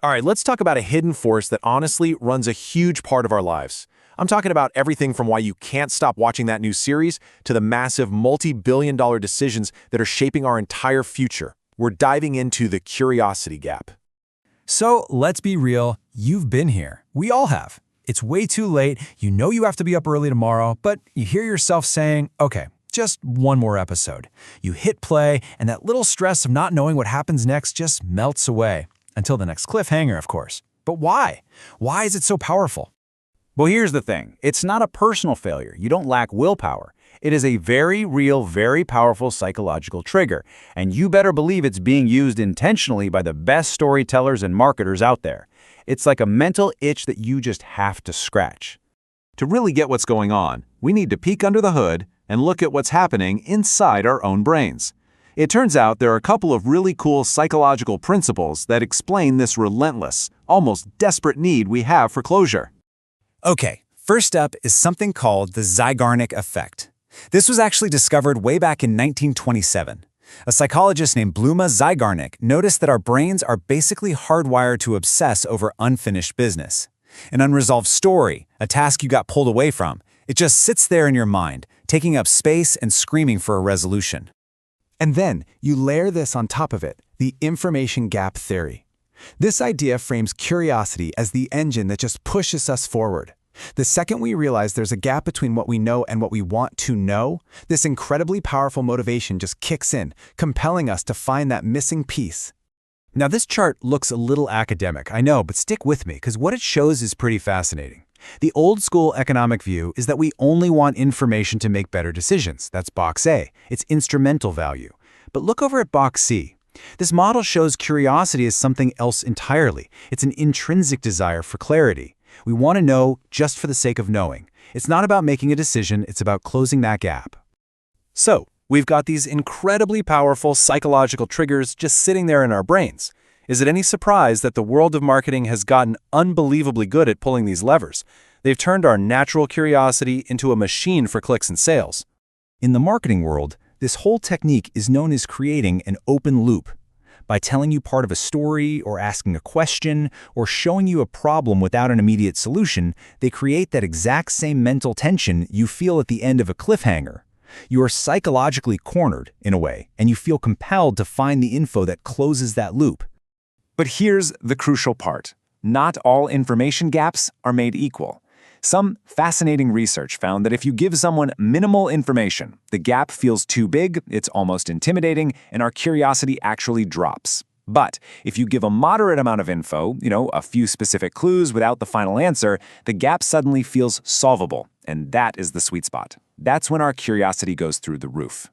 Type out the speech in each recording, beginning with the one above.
All right, let's talk about a hidden force that honestly runs a huge part of our lives. I'm talking about everything from why you can't stop watching that new series to the massive multi-billion-dollar decisions that are shaping our entire future. We're diving into the curiosity gap. So let's be real, you've been here. We all have. It's way too late, you know you have to be up early tomorrow, but you hear yourself saying, okay, just one more episode. You hit play, and that little stress of not knowing what happens next just melts away. Until the next cliffhanger, of course. But why? Why is it so powerful? Well, here's the thing. It's not a personal failure. You don't lack willpower. It is a very real, very powerful psychological trigger, and you better believe it's being used intentionally by the best storytellers and marketers out there. It's like a mental itch that you just have to scratch. To really get what's going on, we need to peek under the hood and look at what's happening inside our own brains. It turns out there are a couple of really cool psychological principles that explain this relentless, almost desperate need we have for closure. Okay, first up is something called the Zeigarnik Effect. This was actually discovered way back in 1927. A psychologist named Bluma Zeigarnik noticed that our brains are basically hardwired to obsess over unfinished business. An unresolved story, a task you got pulled away from, it just sits there in your mind, taking up space and screaming for a resolution. And then you layer this on top of it, the information gap theory. This idea frames curiosity as the engine that just pushes us forward. The second we realize there's a gap between what we know and what we want to know, this incredibly powerful motivation just kicks in, compelling us to find that missing piece. Now this chart looks a little academic, I know, but stick with me because what it shows is pretty fascinating. The old school economic view is that we only want information to make better decisions. That's box A. It's instrumental value. But look over at box C. This model shows curiosity as something else entirely. It's an intrinsic desire for clarity. We want to know just for the sake of knowing. It's not about making a decision, it's about closing that gap. So, we've got these incredibly powerful psychological triggers just sitting there in our brains. Is it any surprise that the world of marketing has gotten unbelievably good at pulling these levers? They've turned our natural curiosity into a machine for clicks and sales. In the marketing world, this whole technique is known as creating an open loop. By telling you part of a story, or asking a question, or showing you a problem without an immediate solution, they create that exact same mental tension you feel at the end of a cliffhanger. You are psychologically cornered, in a way, and you feel compelled to find the info that closes that loop. But here's the crucial part. Not all information gaps are made equal. Some fascinating research found that if you give someone minimal information, the gap feels too big, it's almost intimidating, and our curiosity actually drops. But if you give a moderate amount of info, a few specific clues without the final answer, the gap suddenly feels solvable, and that is the sweet spot. That's when our curiosity goes through the roof.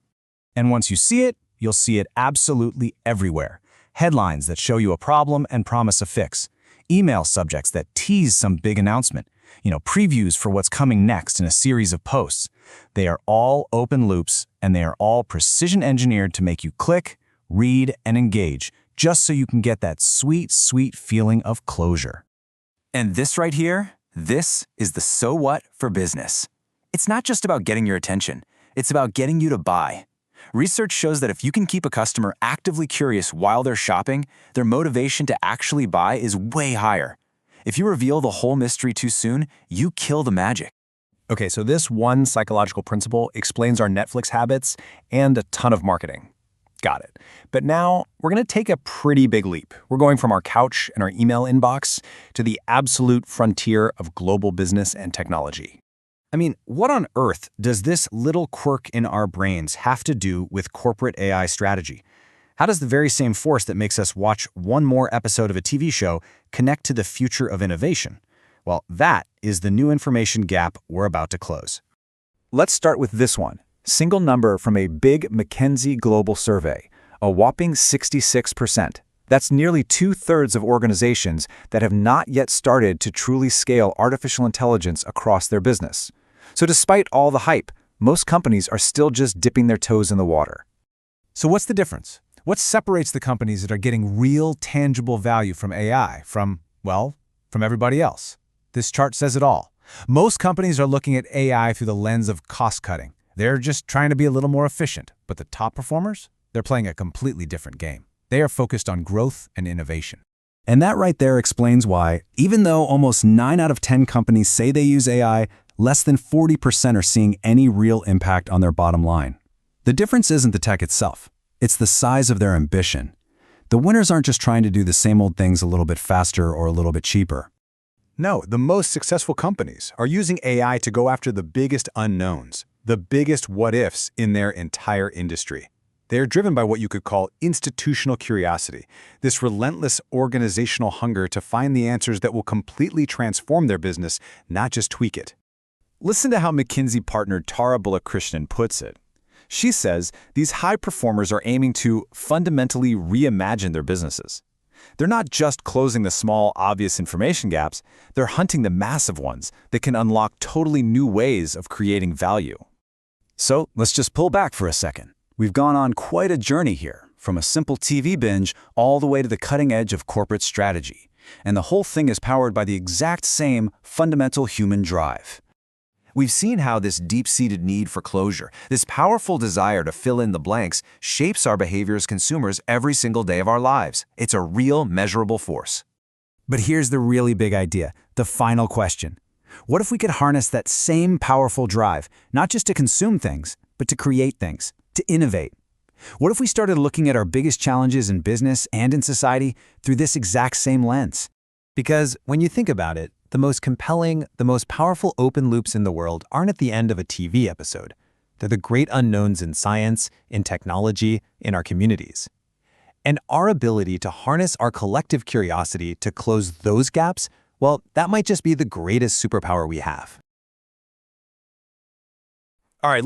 And once you see it, you'll see it absolutely everywhere. Headlines that show you a problem and promise a fix. Email subjects that tease some big announcement. Previews for what's coming next in a series of posts. They are all open loops, and they are all precision engineered to make you click, read, and engage, just so you can get that sweet, sweet feeling of closure. And this right here, this is the so what for business. It's not just about getting your attention, it's about getting you to buy. Research shows that if you can keep a customer actively curious while they're shopping, their motivation to actually buy is way higher. If you reveal the whole mystery too soon, you kill the magic. Okay, so this one psychological principle explains our Netflix habits and a ton of marketing. Got it. But now we're going to take a pretty big leap. We're going from our couch and our email inbox to the absolute frontier of global business and technology. I mean, what on earth does this little quirk in our brains have to do with corporate AI strategy? How does the very same force that makes us watch one more episode of a TV show connect to the future of innovation? Well, that is the new information gap we're about to close. Let's start with this one. Single number from a big McKinsey global survey, a whopping 66%. That's nearly 2/3 of organizations that have not yet started to truly scale artificial intelligence across their business. So despite all the hype, most companies are still just dipping their toes in the water. So what's the difference? What separates the companies that are getting real, tangible value from AI from everybody else? This chart says it all. Most companies are looking at AI through the lens of cost-cutting. They're just trying to be a little more efficient. But the top performers, they're playing a completely different game. They are focused on growth and innovation. And that right there explains why, even though almost 9 out of 10 companies say they use AI, less than 40% are seeing any real impact on their bottom line. The difference isn't the tech itself. It's the size of their ambition. The winners aren't just trying to do the same old things a little bit faster or a little bit cheaper. No, the most successful companies are using AI to go after the biggest unknowns, the biggest what-ifs in their entire industry. They are driven by what you could call institutional curiosity, this relentless organizational hunger to find the answers that will completely transform their business, not just tweak it. Listen to how McKinsey partner Tara Balakrishnan puts it. She says these high performers are aiming to fundamentally reimagine their businesses. They're not just closing the small, obvious information gaps, they're hunting the massive ones that can unlock totally new ways of creating value. So let's just pull back for a second. We've gone on quite a journey here, from a simple TV binge all the way to the cutting edge of corporate strategy. And the whole thing is powered by the exact same fundamental human drive. We've seen how this deep-seated need for closure, this powerful desire to fill in the blanks, shapes our behavior as consumers every single day of our lives. It's a real, measurable force. But here's the really big idea, the final question. What if we could harness that same powerful drive, not just to consume things, but to create things, to innovate? What if we started looking at our biggest challenges in business and in society through this exact same lens? Because when you think about it, the most compelling, the most powerful open loops in the world aren't at the end of a TV episode. They're the great unknowns in science, in technology, in our communities. And our ability to harness our collective curiosity to close those gaps, well, that might just be the greatest superpower we have. All right.